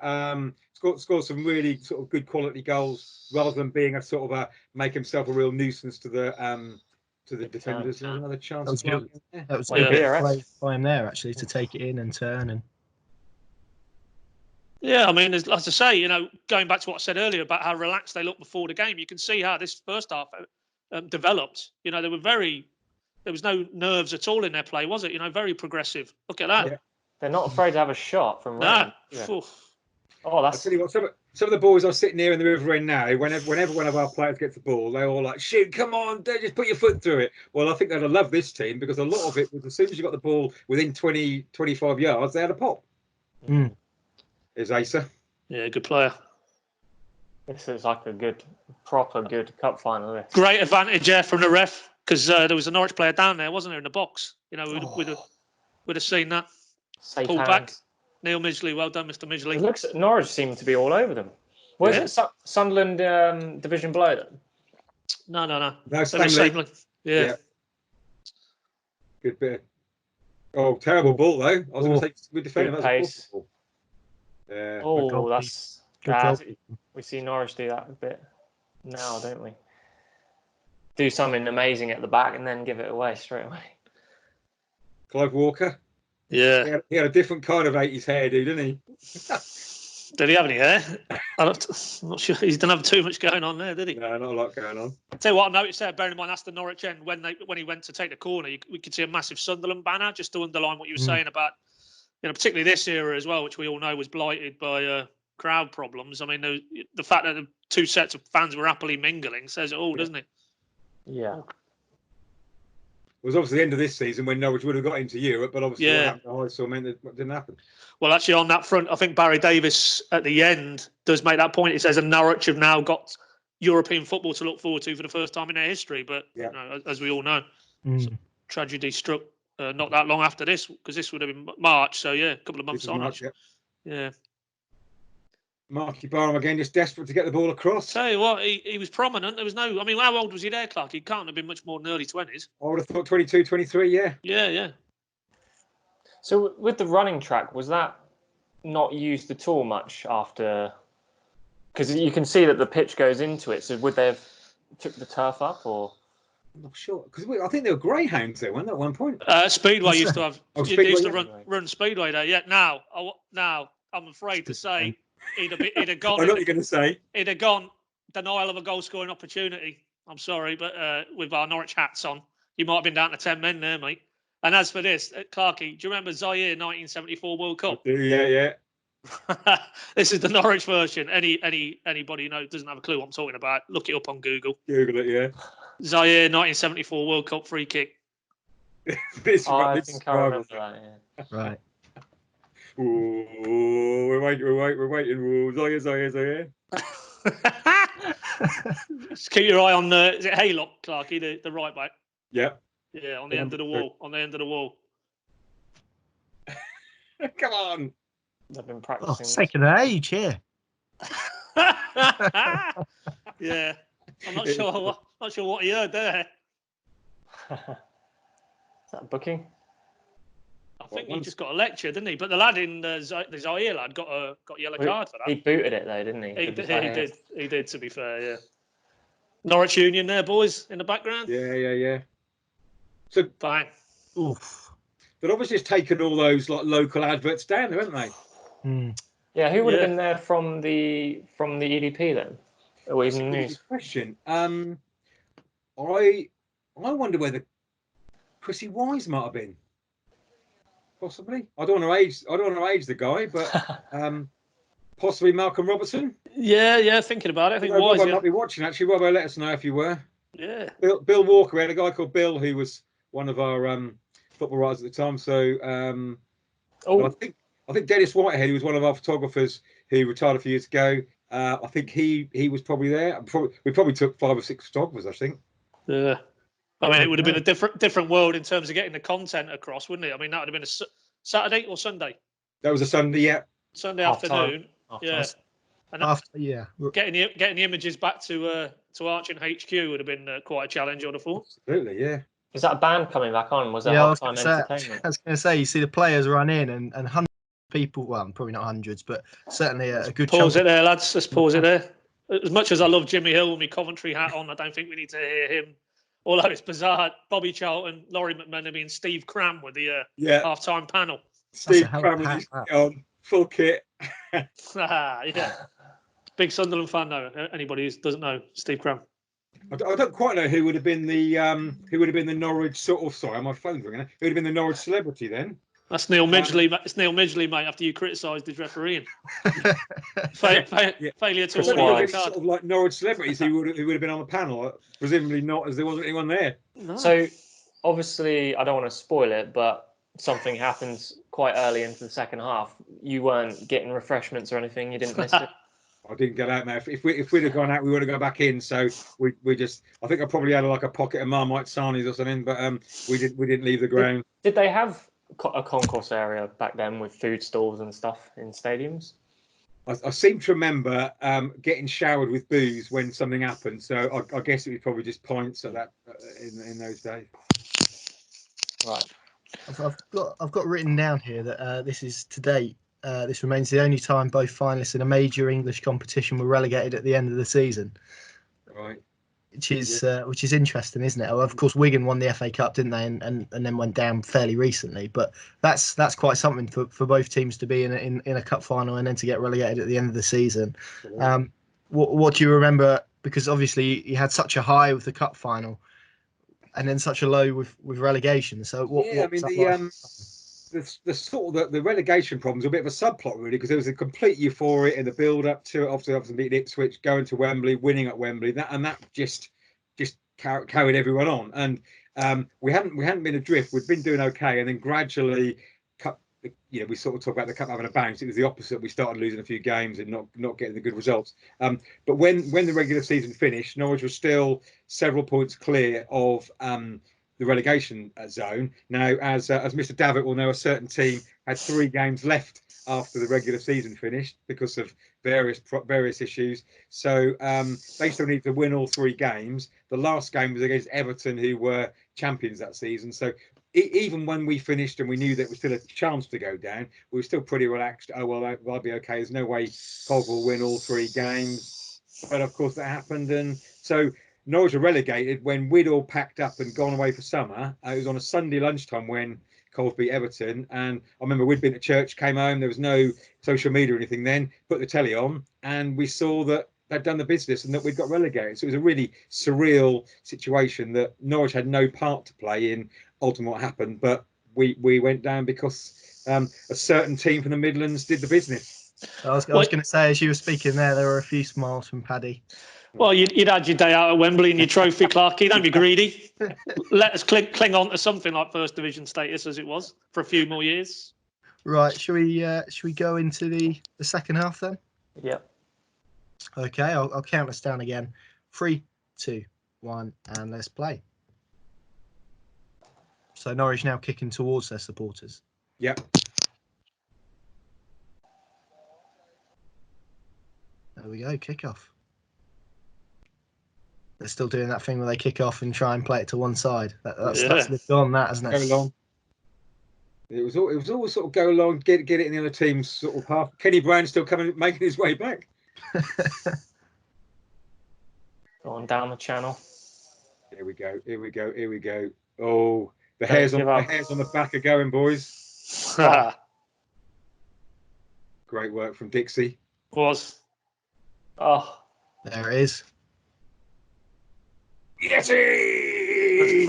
Speaker 4: Scored some really sort of good quality goals rather than being a sort of a make himself a real nuisance to the defenders. There was another chance.
Speaker 1: That was good. That was a
Speaker 3: Like
Speaker 1: good
Speaker 3: PRS.
Speaker 1: play by him there, actually, to take it in and turn. And
Speaker 2: Yeah, I mean, as I say, you know, going back to what I said earlier about how relaxed they looked before the game, you can see how this first half developed. You know, there was no nerves at all in their play, was it? You know, very progressive. Look at that.
Speaker 4: Yeah.
Speaker 3: They're not afraid to have a shot from
Speaker 2: No.
Speaker 3: range. Yeah.
Speaker 2: Oof.
Speaker 3: Oh,
Speaker 4: I
Speaker 3: that's
Speaker 4: tell you what, some of the boys are sitting here in the River End now. Whenever one of our players gets the ball, they're all like, "Shoot, come on, don't just put your foot through it." Well, I think they'd love this team because a lot of it was as soon as you got the ball within 20, 25 yards, they had a pop.
Speaker 1: Mm.
Speaker 4: Is Asa?
Speaker 2: Yeah, good player.
Speaker 3: this is like a good, proper good cup final. This.
Speaker 2: Great advantage there from the ref because there was a Norwich player down there, wasn't there, in the box? You know, we'd have seen that.
Speaker 3: Safe
Speaker 2: Pull
Speaker 3: hands.
Speaker 2: back. Neil Midgley, well done, Mr.
Speaker 3: It
Speaker 2: Midgley.
Speaker 3: looks Norwich seem to be all over them. Was
Speaker 2: Yeah.
Speaker 3: it Sunderland division below them?
Speaker 2: No.
Speaker 4: No,
Speaker 2: They were
Speaker 4: same
Speaker 2: same
Speaker 4: league.
Speaker 2: league. Yeah.
Speaker 4: Good bit. Oh, terrible ball though. I was going to say good defending.
Speaker 3: Good
Speaker 4: That was a
Speaker 3: pace.
Speaker 4: ball. Yeah.
Speaker 3: Oh,
Speaker 1: goal.
Speaker 3: that's
Speaker 1: Good
Speaker 3: that-
Speaker 1: goal.
Speaker 3: we see Norwich do that a bit now, don't we? Do something amazing at the back and then give it away straight away.
Speaker 4: Clive Walker.
Speaker 2: Yeah.
Speaker 4: He had a different kind of 80s hairdo, didn't he?
Speaker 2: Did he have any hair? I'm not sure. He didn't have too much going on there, did he?
Speaker 4: No, not a lot going on.
Speaker 2: Tell you what, I noticed there, bearing in mind that's the Norwich end, when he went to take the corner, we could see a massive Sunderland banner, just to underline what you were saying about, you know, particularly this era as well, which we all know was blighted by crowd problems. I mean, the fact that the two sets of fans were happily mingling says it all, doesn't it?
Speaker 3: Yeah.
Speaker 4: It was obviously the end of this season when Norwich would have got into Europe, but obviously what happened to High Saw meant that it didn't happen.
Speaker 2: Well, actually, on that front, I think Barry Davis at the end does make that point. He says, and Norwich have now got European football to look forward to for the first time in their history. But you know, as we all know, tragedy struck not that long after this, because this would have been March. So yeah, a couple of months on.
Speaker 4: March,
Speaker 2: yeah.
Speaker 4: Marky Barham again, just desperate to get the ball across.
Speaker 2: Tell you what, he was prominent. There was no, I mean, how old was he there, Clark? He can't have been much more than early 20s.
Speaker 4: I would have thought 22, 23, yeah.
Speaker 2: Yeah.
Speaker 3: So with the running track, was that not used at all much after? Because you can see that the pitch goes into it. So would they have took the turf up or?
Speaker 4: I'm not sure because I think they were greyhounds there, weren't they, at one point?
Speaker 2: Speedway used to have.
Speaker 4: Speedway,
Speaker 2: used to run Speedway there. Yeah. Now I'm afraid to say he'd have gone.
Speaker 4: I know what you're going to say.
Speaker 2: He'd have gone denial of a goal scoring opportunity. I'm sorry, but with our Norwich hats on, you might have been down to 10 men there, mate. And as for this, Clarky, do you remember Zaire 1974 World Cup?
Speaker 4: Yeah.
Speaker 2: This is the Norwich version. Anybody who doesn't have a clue what I'm talking about, look it up on Google.
Speaker 4: Google it, yeah.
Speaker 2: Zaire 1974 World Cup free kick.
Speaker 3: I think I remember that. Yeah.
Speaker 1: Right.
Speaker 4: Ooh, we're waiting. Ooh, Zaire.
Speaker 2: Just keep your eye on the. Is it Haylock, Clarky, the right back?
Speaker 4: Yeah.
Speaker 2: Yeah, on the end of the wall. On the end of the wall.
Speaker 4: Come on.
Speaker 3: They've been
Speaker 1: Oh,
Speaker 3: practicing.
Speaker 1: second age here.
Speaker 2: Yeah, I'm not sure what he heard there.
Speaker 3: Is that booking?
Speaker 2: I think he just got a lecture, didn't he? But the lad in the Zaire lad got a yellow card for that.
Speaker 3: He booted it though, didn't he?
Speaker 2: He did. To be fair, yeah. Norwich Union there, boys, in the background.
Speaker 4: Yeah. So
Speaker 2: Fine.
Speaker 1: Oof.
Speaker 4: they've obviously just taken all those like local adverts down there, haven't they?
Speaker 3: Yeah, who would have been there from the EDP then? Or even the news?
Speaker 4: Question. I wonder whether Chrissy Wise might have been. Possibly. I don't want to age the guy, but possibly Malcolm Robertson.
Speaker 2: Yeah. Thinking about it, I think Wise.
Speaker 4: Robbo might be watching actually. Robbo, let us know if you were.
Speaker 2: Yeah.
Speaker 4: Bill Walker. We had a guy called Bill who was one of our football writers at the time. So I think Dennis Whitehead, who was one of our photographers who retired a few years ago. I think he was probably there. We probably took 5 or 6 photographers, I think.
Speaker 2: Yeah. I mean, it would have been a different world in terms of getting the content across, wouldn't it? I mean, that would have been a Saturday or Sunday.
Speaker 4: That was a Sunday, yeah.
Speaker 2: Sunday
Speaker 3: Half time.
Speaker 2: afternoon. Yeah, and
Speaker 1: After, yeah.
Speaker 2: getting the images back to Arching HQ would have been quite a challenge, I'd have thought.
Speaker 4: Absolutely, yeah.
Speaker 3: Is that a band coming back on? Was there
Speaker 1: Yeah, I was
Speaker 3: half-time
Speaker 1: going
Speaker 3: entertainment?
Speaker 1: to say, you see the players run in and hundreds of people, well, probably not hundreds, but certainly a good
Speaker 2: Pause
Speaker 1: chunk.
Speaker 2: it there, lads. Let's pause it there. As much as I love Jimmy Hill with my Coventry hat on, I don't think we need to hear him. Although it's bizarre, Bobby Charlton, Laurie McMenemy, and Steve Cram with the half-time panel.
Speaker 4: Steve Cram with his kit on, full kit.
Speaker 2: Yeah. Big Sunderland fan, though. Anybody who doesn't know Steve Cram.
Speaker 4: I don't quite know who would have been the Norwich sort of. Sorry, my phone's ringing. Who would have been the Norwich celebrity then?
Speaker 2: That's Neil Midgley. It's Neil Midgley, mate. After you criticised his refereeing, failure to order
Speaker 3: Why?
Speaker 4: sort of like Norwich celebrities who would have been on the panel. Presumably not, as there wasn't anyone there.
Speaker 2: No.
Speaker 3: So obviously, I don't want to spoil it, but something happens quite early into the second half. You weren't getting refreshments or anything. You didn't miss it.
Speaker 4: I didn't get out there. If we'd have gone out, we would have gone back in. So we just. I think I probably had like a pocket of Marmite sarnies or something, but we didn't leave the ground.
Speaker 3: Did they have a concourse area back then with food stalls and stuff in stadiums?
Speaker 4: I seem to remember getting showered with booze when something happened. So I guess it was probably just pints at that in those days.
Speaker 3: Right.
Speaker 1: I've got written down here that this is to date. This remains the only time both finalists in a major English competition were relegated at the end of the season.
Speaker 4: Right.
Speaker 1: Which is interesting, isn't it? Of course, Wigan won the FA Cup, didn't they? And then went down fairly recently. But that's quite something for both teams to be in a cup final and then to get relegated at the end of the season. What do you remember? Because obviously you had such a high with the cup final, and then such a low with relegation. So
Speaker 4: the sort of the relegation problems are a bit of a subplot really, because there was a complete euphoria in the build up to it. Obviously beating Ipswich, going to Wembley, winning at Wembley, that just carried everyone on. And we hadn't been adrift. We'd been doing okay, and then gradually, we sort of talk about the cup having a bounce. It was the opposite. We started losing a few games and not getting the good results. But when the regular season finished, Norwich was still several points clear of the relegation zone. Now, as Mr. Davitt will know, a certain team had 3 games left after the regular season finished because of various issues. So they still need to win all 3 games. The last game was against Everton, who were champions that season. So even when we finished and we knew that it was still a chance to go down, we were still pretty relaxed. Oh, well, I'll be okay. There's no way Cov will win all 3 games. But of course that happened. And so Norwich were relegated when we'd all packed up and gone away for summer. It was on a Sunday lunchtime when Cov beat Everton. And I remember we'd been to church, came home. There was no social media or anything then. Put the telly on and we saw that they'd done the business and that we'd got relegated. So it was a really surreal situation that Norwich had no part to play in ultimately what happened. But we went down because a certain team from the Midlands did the business.
Speaker 1: I was going to say, as you were speaking there were a few smiles from Paddy.
Speaker 2: Well, you'd had your day out at Wembley and your trophy, Clarky. Don't be greedy. Let us cling on to something like First Division status as it was for a few more years.
Speaker 1: Right, should we go into the second half then?
Speaker 3: Yep.
Speaker 1: Okay, I'll count us down again. 3, 2, 1, and let's play. So Norwich now kicking towards their supporters.
Speaker 4: Yep.
Speaker 1: There we go, kick off. They're still doing that thing where they kick off and try and play it to one side. That's lived on, that, hasn't it?
Speaker 4: Go along. It was always sort of go along, get it in the other team's sort of half. Kenny Brown still making his way back.
Speaker 3: Going down the channel.
Speaker 4: Here we go. Oh, the hairs on the back are going, boys. Great work from Dixie.
Speaker 2: Was.
Speaker 3: Oh,
Speaker 1: there it is.
Speaker 4: Yeti!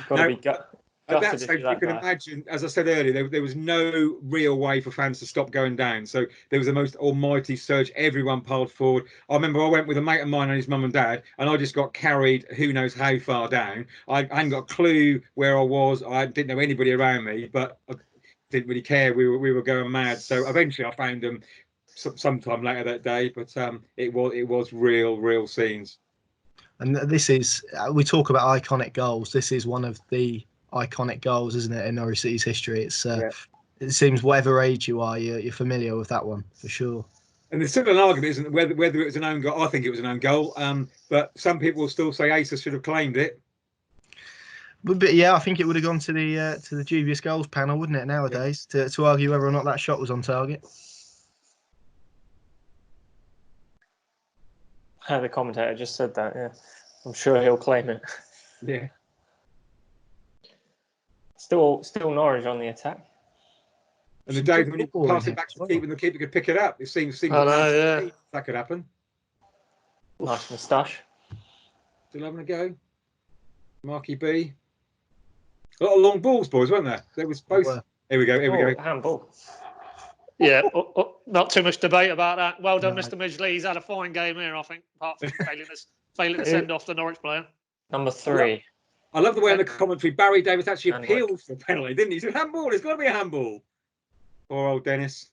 Speaker 3: got to be gutted
Speaker 4: At that
Speaker 3: if
Speaker 4: stage,
Speaker 3: you're
Speaker 4: you can imagine, as I said earlier, there was no real way for fans to stop going down. So there was the most almighty surge. Everyone piled forward. I remember I went with a mate of mine and his mum and dad, and I just got carried who knows how far down. I hadn't got a clue where I was. I didn't know anybody around me, but I didn't really care. We were going mad. So eventually I found them sometime later that day, but it was real scenes.
Speaker 1: And this is, we talk about iconic goals. This is one of the iconic goals, isn't it, in Norwich City's history? It's it seems whatever age you are, you're familiar with that one for sure.
Speaker 4: And there's still an argument, isn't it, whether it was an own goal. I think it was an own goal, but some people will still say Asa should have claimed it.
Speaker 1: But yeah, I think it would have gone to the dubious goals panel, wouldn't it, nowadays, to argue whether or not that shot was on target.
Speaker 3: The commentator just said that. Yeah, I'm sure he'll claim it.
Speaker 4: Yeah.
Speaker 3: Still Norwich on the attack.
Speaker 4: And the days when you pass it back to the keeper and the keeper could pick it up, it seems that could happen.
Speaker 3: Nice moustache.
Speaker 4: Still having a go. Marky B. A lot of long balls, boys, weren't there? There was both. Here we go.
Speaker 3: Handball.
Speaker 2: Yeah, not too much debate about that. Well done, Mr. Midgley. He's had a fine game here, I think, apart from failing to send off the Norwich player.
Speaker 3: Number 3.
Speaker 4: I love the way in the commentary Barry Davis actually appealed for the penalty, didn't he? He said, handball, it's got to be a handball. Poor old Dennis.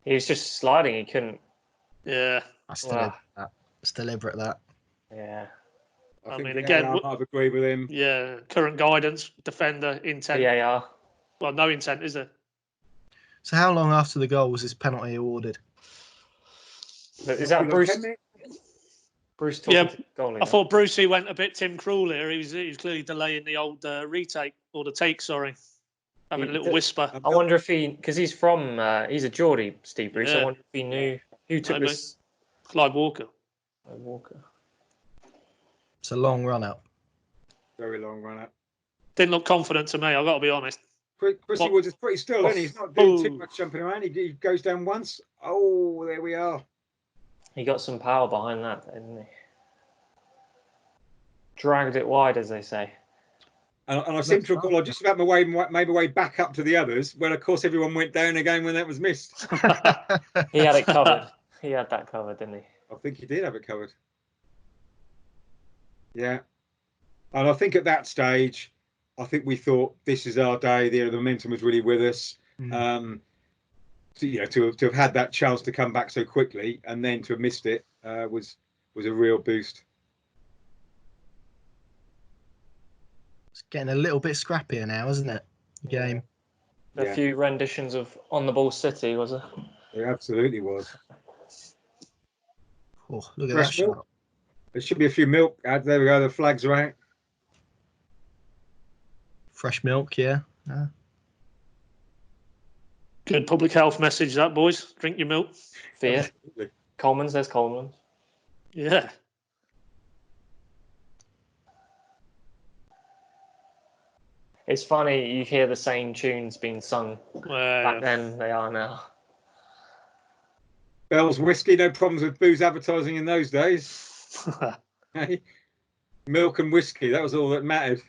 Speaker 3: He was just sliding. He couldn't.
Speaker 2: Yeah.
Speaker 1: That's deliberate, that.
Speaker 3: Yeah.
Speaker 2: I mean, again,
Speaker 4: I've agreed with him.
Speaker 2: Yeah, current guidance, defender, intent.
Speaker 3: VAR.
Speaker 2: Well, no intent, is there?
Speaker 1: So how long after the goal was this penalty awarded?
Speaker 3: Is that Bruce? Bruce talking goalie.
Speaker 2: I thought Brucey went a bit Tim Krul here. He was clearly delaying the old retake, or the take, sorry. Having a little whisper.
Speaker 3: I wonder if because he's from, he's a Geordie, Steve Bruce.
Speaker 2: Yeah.
Speaker 3: I wonder if he knew who took this.
Speaker 2: Clive Walker.
Speaker 1: It's a long run out.
Speaker 4: Very long run out.
Speaker 2: Didn't look confident to me, I've got to be honest.
Speaker 4: Chrissy Woods is pretty still, isn't he? He's not doing too much jumping around. He goes down once. Oh, there we are.
Speaker 3: He got some power behind that, didn't he? Dragged it wide, as they say.
Speaker 4: And I seem to recall I just about made my way back up to the others, when of course everyone went down again when that was missed.
Speaker 3: He had it covered. He had that covered, didn't he?
Speaker 4: I think he did have it covered. Yeah. And I think at that stage, I think we thought this is our day. The momentum was really with us. To have had that chance to come back so quickly and then to have missed it was a real boost.
Speaker 1: It's getting a little bit scrappier now, isn't it? The game.
Speaker 3: A few renditions of On the Ball City, was it?
Speaker 4: It absolutely was.
Speaker 1: Oh, look at that shot.
Speaker 4: There should be a few milk ads. There we go. The flags are out.
Speaker 1: Fresh milk, yeah.
Speaker 2: Good public health message, that, boys. Drink your milk.
Speaker 3: Fear. Coleman's, there's Coleman's.
Speaker 2: Yeah.
Speaker 3: It's funny, you hear the same tunes being sung back then they are now.
Speaker 4: Bell's whiskey, no problems with booze advertising in those days. Hey, milk and whiskey, that was all that mattered.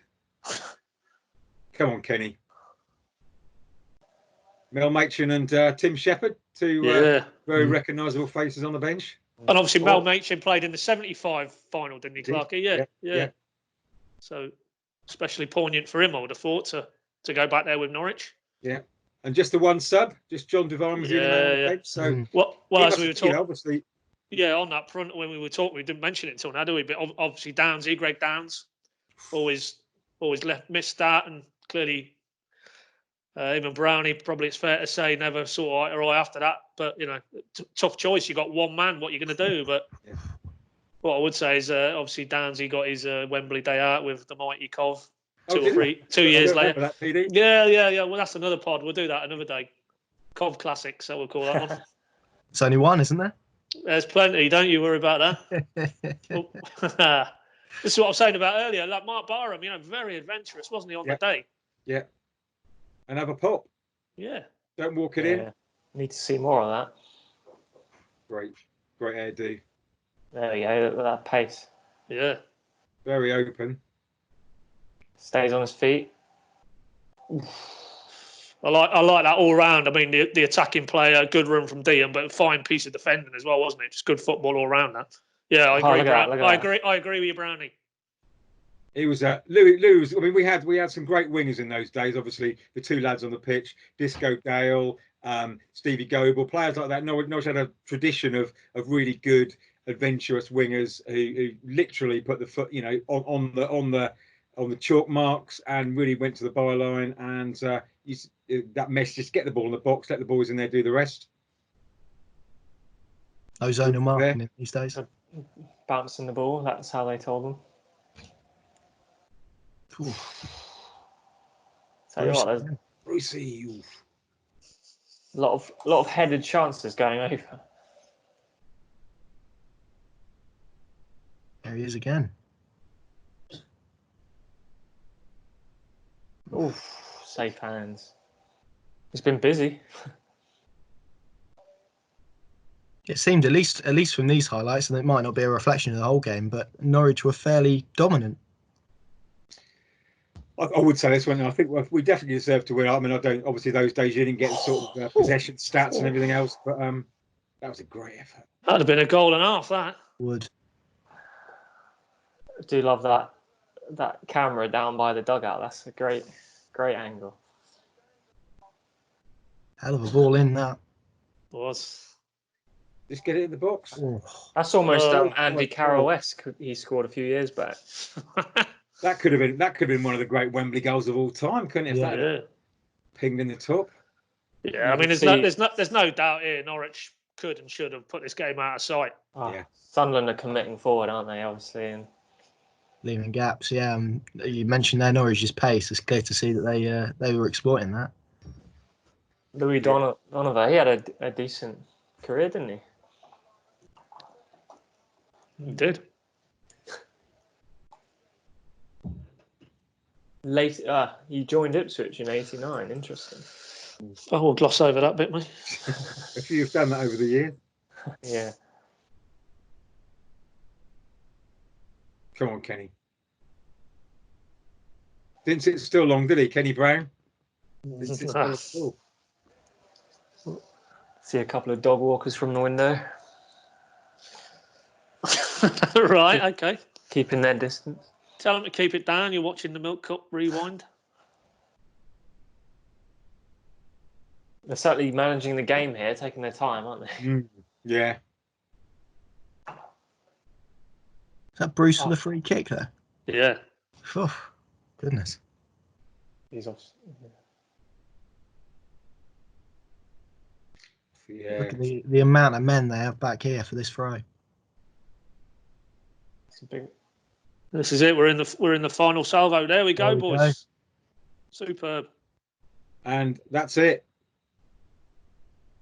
Speaker 4: Come on, Kenny. Mel Machin and Tim Shepherd, two very recognisable faces on the bench.
Speaker 2: And obviously Mel Machin played in the 75 final, didn't he, Clarky? Yeah. So especially poignant for him, I would have thought, to go back there with Norwich.
Speaker 4: Yeah. And just the one sub, just John Devine was in and out on the bench. So
Speaker 2: well, as we were talking,
Speaker 4: obviously.
Speaker 2: Yeah, on that front, when we were talking, we didn't mention it until now, do we? But obviously Downsy, Greg Downs, always missed that, and clearly even Brownie, probably it's fair to say, never saw eye to eye after that. But tough choice. You got one man. What you're going to do? But what I would say is, obviously Downsy got his Wembley day out with the mighty Cov. 2 years later.
Speaker 4: That, PD.
Speaker 2: Yeah. Well, that's another pod. We'll do that another day. Cov Classic, so we'll call that one.
Speaker 1: It's only one, isn't there?
Speaker 2: There's plenty. Don't you worry about that. This is what I was saying about earlier. Like Mark Barham, very adventurous, wasn't he, on the day? Yeah.
Speaker 4: And have a pop.
Speaker 2: Yeah.
Speaker 4: Don't walk it in.
Speaker 3: Need to see more of that.
Speaker 4: Great hairdo.
Speaker 3: There we go. Look at that pace.
Speaker 2: Yeah.
Speaker 4: Very open.
Speaker 3: Stays on his feet.
Speaker 2: I like that all round. I mean, the attacking player, good run from Dean, but a fine piece of defending as well, wasn't it? Just good football all round. That. Yeah, I agree. I agree with you, Brownie.
Speaker 4: It was Lou's. I mean, we had some great wingers in those days. Obviously, the two lads on the pitch, Disco Dale, Stevie Goebel, players like that. Norwich had a tradition of really good, adventurous wingers who literally put the foot, on the chalk marks and really went to the byline. And that mess. Just get the ball in the box, let the boys in there do the rest.
Speaker 1: No zonal marking these days.
Speaker 3: Bouncing the ball. That's how they told them.
Speaker 1: Ooh.
Speaker 3: Tell you what, there's
Speaker 4: Brucey.
Speaker 3: a lot of headed chances going over.
Speaker 1: There he is again.
Speaker 3: Oof, safe hands. It's been busy.
Speaker 1: It seemed, at least from these highlights, and it might not be a reflection of the whole game, but Norwich were fairly dominant.
Speaker 4: I would say this one. I think we definitely deserve to win. I mean, I don't. Obviously, those days you didn't get sort of possession stats and everything else, but that was a great effort.
Speaker 2: That'd have been a goal and a half. That
Speaker 1: Would.
Speaker 3: I do love that camera down by the dugout. That's a great angle.
Speaker 1: Hell of a ball in that.
Speaker 2: was.
Speaker 4: Just get it in the box.
Speaker 1: Oh.
Speaker 3: That's almost Andy Carroll-esque. He scored a few years back.
Speaker 4: That could have been one of the great Wembley goals of all time, couldn't it? If that had pinged in the top.
Speaker 2: Yeah, I mean, there's no doubt here. Norwich could and should have put this game out of sight.
Speaker 4: Yeah.
Speaker 3: Sunderland are committing forward, aren't they? Obviously, and
Speaker 1: Leaving gaps. Yeah, you mentioned there Norwich's pace. It's clear to see that they were exploiting that.
Speaker 3: Louis Donovan, he had a decent career, didn't he?
Speaker 2: He did.
Speaker 3: He joined Ipswich in '89. Interesting.
Speaker 2: I will gloss over that bit, mate.
Speaker 4: A few have done that over the years.
Speaker 3: Yeah.
Speaker 4: Come on, Kenny. Didn't sit still long, did he, Kenny Brown? Didn't sit still at all.
Speaker 3: See a couple of dog walkers from the window.
Speaker 2: Right, okay.
Speaker 3: Keeping their distance.
Speaker 2: Tell them to keep it down. You're watching the Milk Cup rewind.
Speaker 3: They're certainly managing the game here, taking their time, aren't they?
Speaker 4: Yeah.
Speaker 1: Is that Bruce for the free kick there?
Speaker 2: Yeah.
Speaker 1: Oh, goodness.
Speaker 3: He's off.
Speaker 4: Yeah.
Speaker 1: Look at the amount of men they have back here for this throw.
Speaker 3: It's a big.
Speaker 2: This is it. We're in the final salvo. There we go,
Speaker 1: There we
Speaker 2: boys.
Speaker 1: go.
Speaker 2: Superb.
Speaker 4: And that's it.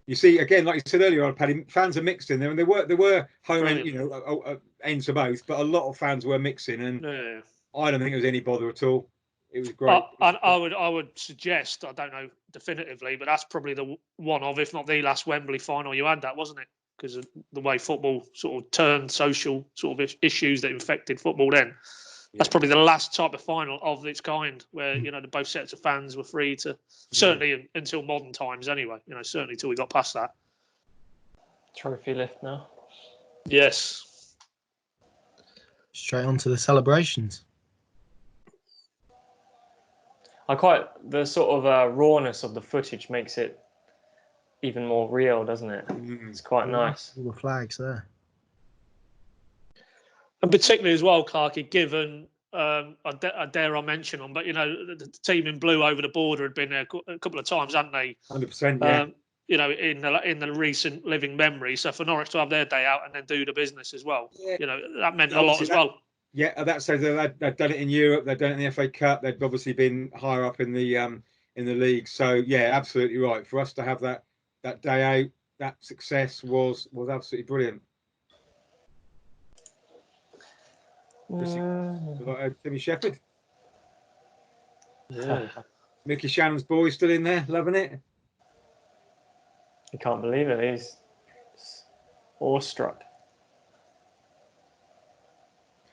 Speaker 4: You see, again, like you said earlier on, Paddy, fans are mixed in there, and there were home end, ends for both, but a lot of fans were mixing, and I don't think there was any bother at all. It was great.
Speaker 2: I would suggest, I don't know definitively, but that's probably the one of, if not the last Wembley final you had, that wasn't it? Because of the way football sort of turned social sort of issues that infected football then. That's probably the last type of final of its kind where, the both sets of fans were free to, certainly until modern times anyway, certainly till we got past that.
Speaker 3: Trophy lift now.
Speaker 2: Yes.
Speaker 1: Straight on to the celebrations.
Speaker 3: I quite, the sort of rawness of the footage makes it even more real, doesn't it? It's quite nice.
Speaker 1: All the flags there.
Speaker 2: And particularly as well, Clarky, given, I dare I mention them, but, the team in blue over the border had been there a couple of times, hadn't they?
Speaker 4: 100%, yeah.
Speaker 2: In the recent living memory. So for Norwich to have their day out and then do the business as well, that meant a lot as well.
Speaker 4: Yeah, that says they've done it in Europe, they've done it in the FA Cup, they've obviously been higher up in the league. So yeah, absolutely right. For us to have that day out, that success was absolutely brilliant. Timmy Shepherd.
Speaker 2: Yeah.
Speaker 4: Mickey Shannon's boy still in there, loving it.
Speaker 3: You can't believe it. He's awestruck.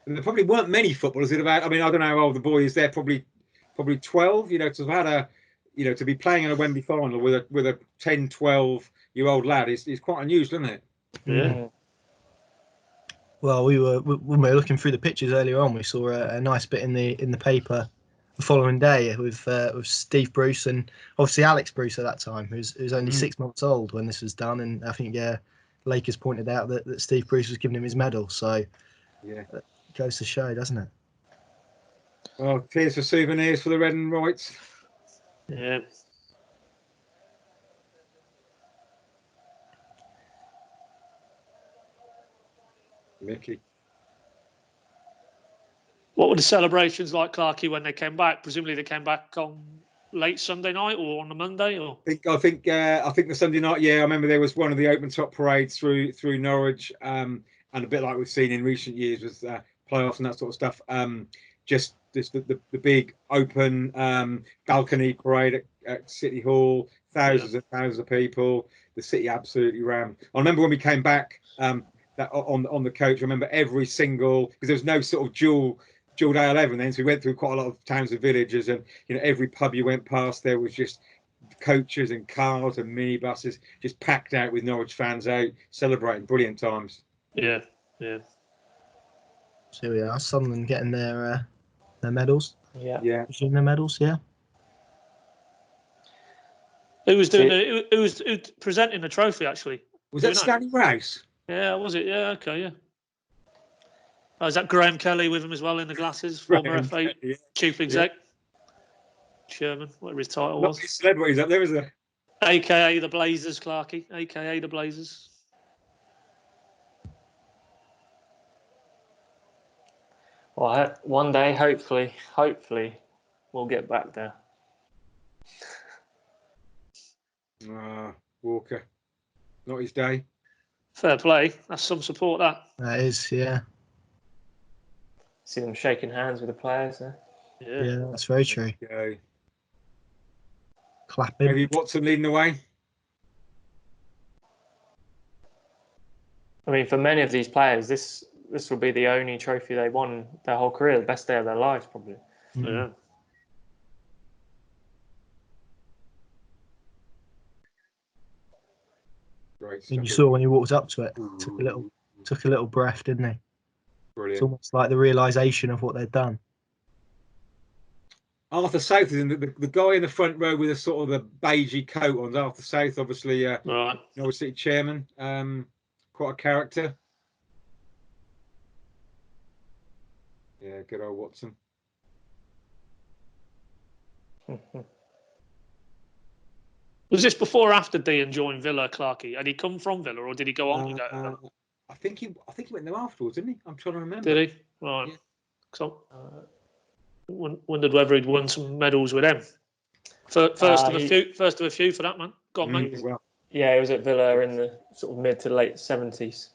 Speaker 4: And there probably weren't many footballers in about. I mean, I don't know how old the boy is. They're probably 12. To have had to be playing in a Wembley final with a 10, 12-year-old lad is quite unusual, isn't it?
Speaker 2: Yeah.
Speaker 1: Well, when we were looking through the pictures earlier on, we saw a nice bit in the paper the following day with Steve Bruce and obviously Alex Bruce at that time, who's only 6 months old when this was done, and I think Lakers pointed out that Steve Bruce was giving him his medal. So
Speaker 4: yeah,
Speaker 1: it goes to show, doesn't it?
Speaker 4: Well, cheers for souvenirs for the red and whites.
Speaker 2: Yeah.
Speaker 4: Mickey.
Speaker 2: What were the celebrations like, Clarkey, when they came back? Presumably they came back on late Sunday night or on the Monday, or
Speaker 4: I think the Sunday night. Yeah, I remember there was one of the open top parades through Norwich, and a bit like we've seen in recent years with playoffs and that sort of stuff. Just the big open balcony parade at City Hall, thousands and thousands of people. The city absolutely ran. I remember when we came back that on the coach. I remember every single, because there was no sort of dual day 11 then, so we went through quite a lot of towns and villages, and every pub you went past there was just coaches and cars and minibuses just packed out with Norwich fans out celebrating. Brilliant times.
Speaker 2: yeah.
Speaker 1: So here we are, Sunderland getting their medals.
Speaker 3: Yeah.
Speaker 1: Presume their medals, yeah.
Speaker 2: Who was doing who was presenting the trophy, actually?
Speaker 4: Was that Stanley Rouse?
Speaker 2: Yeah, was it? Yeah, okay, yeah. Oh, is that Graham Kelly with him as well in the glasses? Former FA chief exec, chairman, whatever his title was.
Speaker 4: His celebrities up there, is there?
Speaker 2: AKA the Blazers, Clarkey. AKA the Blazers.
Speaker 3: Well, one day, hopefully, we'll get back there.
Speaker 4: Walker, not his day.
Speaker 2: Fair play. That's some support, that.
Speaker 1: That is, yeah.
Speaker 3: See them shaking hands with the players there.
Speaker 1: Yeah, that's very true.
Speaker 4: Okay.
Speaker 1: Clapping.
Speaker 4: Maybe Watson leading the way.
Speaker 3: I mean, for many of these players, this will be the only trophy they won their whole career, the best day of their lives, probably.
Speaker 2: Yeah.
Speaker 4: Great stuff.
Speaker 1: And you saw when he walked up to it, took a little breath, didn't he?
Speaker 4: Brilliant.
Speaker 1: It's almost like the realization of what they'd done.
Speaker 4: Arthur South is in the guy in the front row with a sort of the beigey coat on. Arthur South, obviously,
Speaker 2: Right.
Speaker 4: Norwich City chairman. Quite a character. Yeah, good old Watson.
Speaker 2: Was this before or after Dean joined Villa, Clarkey? Had he come from Villa, or did he go on to go to Villa?
Speaker 4: I think he went there afterwards, didn't he? I'm trying to remember.
Speaker 2: Did he? Right. Yeah. So, wondered whether he'd won some medals with them. First of a few for that, man. Go on, mate.
Speaker 4: Well.
Speaker 3: Yeah, he was at Villa in the sort of mid to late 70s.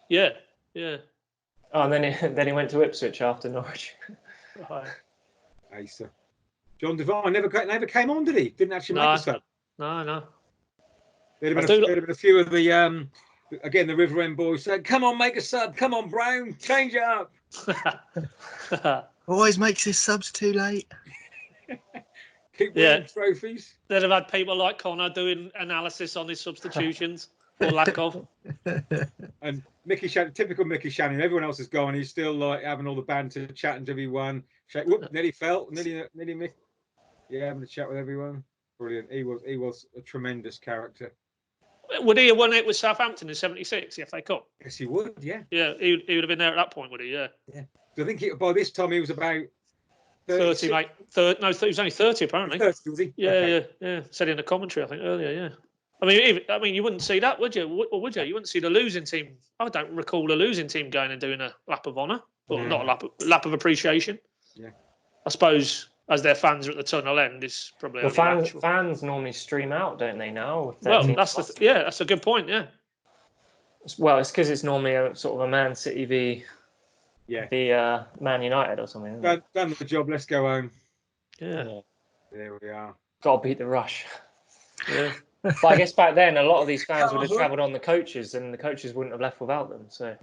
Speaker 2: Yeah.
Speaker 3: Oh, and then he went to Ipswich after Norwich.
Speaker 2: Right.
Speaker 4: Acer. John Devine never came on, did he? Didn't actually make us up.
Speaker 2: No.
Speaker 4: There'd have been a few of the again the River End boys said, "Come on, make a sub. Come on, Brown, change it up."
Speaker 1: Always makes his subs too late.
Speaker 4: Keep winning trophies.
Speaker 2: They'd have had people like Connor doing analysis on his substitutions or lack of.
Speaker 4: And Mickey Shannon, typical Mickey Shannon. Everyone else is gone. He's still like having all the banter, chatting to everyone. Whoop, nearly fell. Nearly Mick. Yeah, having a chat with everyone. Brilliant. He was a tremendous character.
Speaker 2: Would he have won it with Southampton in '76, the FA Cup?
Speaker 4: Yes, he would. Yeah.
Speaker 2: Yeah, he would have been there at that point, would he? Yeah.
Speaker 4: Yeah. I think by this time he was about
Speaker 2: 30, mate. No, he was only 30 apparently.
Speaker 4: 30, was he?
Speaker 2: Yeah,
Speaker 4: okay.
Speaker 2: yeah. Said in the commentary, I think earlier. Yeah. I mean, you wouldn't see that, would you? Or would you? You wouldn't see the losing team. I don't recall the losing team going and doing a lap of honour, or not a lap of appreciation.
Speaker 4: Yeah.
Speaker 2: I suppose as their fans are at the tunnel end, it's probably.
Speaker 3: Well, fans normally stream out, don't they? Now.
Speaker 2: Well, that's a good point. Yeah.
Speaker 3: Well, it's because it's normally a sort of a Man City v Man United or something.
Speaker 4: Done the job. Let's go home.
Speaker 2: Yeah.
Speaker 4: There we are.
Speaker 3: Got to beat the rush.
Speaker 2: Yeah.
Speaker 3: But I guess back then, a lot of these fans would have travelled on the coaches, and the coaches wouldn't have left without them. So,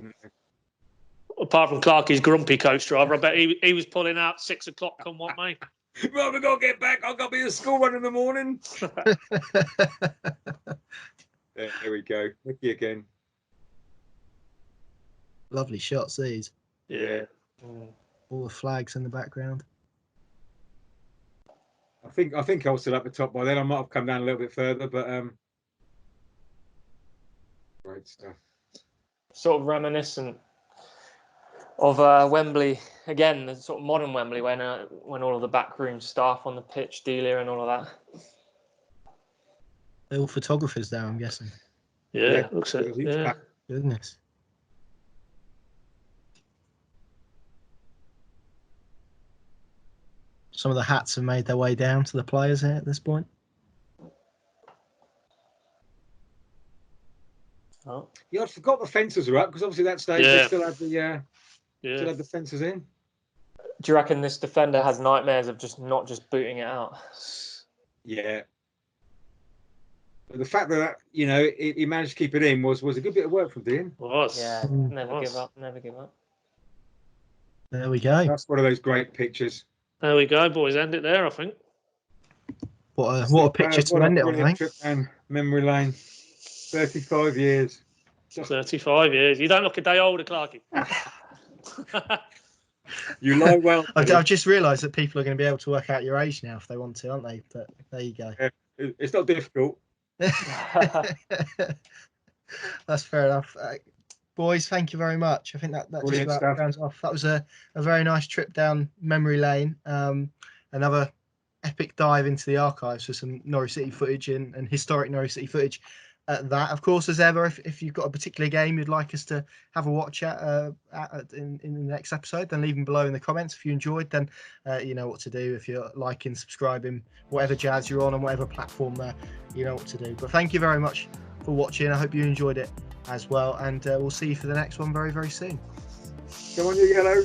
Speaker 2: apart from Clarkey's grumpy coach driver, I bet he was pulling out 6 o'clock. Come what may.
Speaker 4: Right, we got to get back. I've got to be at school run in the morning. There we go. Mickey again.
Speaker 1: Lovely shots, these.
Speaker 2: Yeah.
Speaker 1: All the flags in the background.
Speaker 4: I think I was still at the top by then. I might have come down a little bit further, but great stuff.
Speaker 3: Sort of reminiscent of Wembley again, the sort of modern Wembley when all of the backroom staff on the pitch, Delia and all of that.
Speaker 1: They're all photographers there, I'm guessing.
Speaker 2: Yeah. Looks it. Yeah.
Speaker 1: Goodness. some of the hats have made their way down to the players here at this point.
Speaker 3: Oh.
Speaker 4: Yeah, I forgot the fences were up because obviously that stage they still had the still had the fences in.
Speaker 3: Do you reckon this defender has nightmares of not just booting it out?
Speaker 4: Yeah. But the fact that he managed to keep it in was a good bit of work from Dean.
Speaker 3: Yeah, never give up, never give up.
Speaker 1: There we go.
Speaker 4: That's one of those great pictures.
Speaker 2: There we go, boys. End it there, I think.
Speaker 1: What a picture to end it on, I think.
Speaker 4: Trip down memory lane. 35 years.
Speaker 2: 35 years. You don't look a day older, Clarky.
Speaker 4: You lie well.
Speaker 1: I've just realised that people are going to be able to work out your age now if they want to, aren't they? But there you go.
Speaker 4: It's not difficult.
Speaker 1: That's fair enough. Boys, thank you very much. I think that just about rounds off. That was a very nice trip down memory lane. Another epic dive into the archives for some Norwich City footage and historic Norwich City footage. That, of course, as ever, if you've got a particular game you'd like us to have a watch at in the next episode, then leave them below in the comments. If you enjoyed, then you know what to do. If you're liking, subscribing, whatever jazz you're on whatever platform there, you know what to do. But thank you very much for watching. I hope you enjoyed it as well, and we'll see you for the next one very, very soon.
Speaker 4: Come on, you yellow.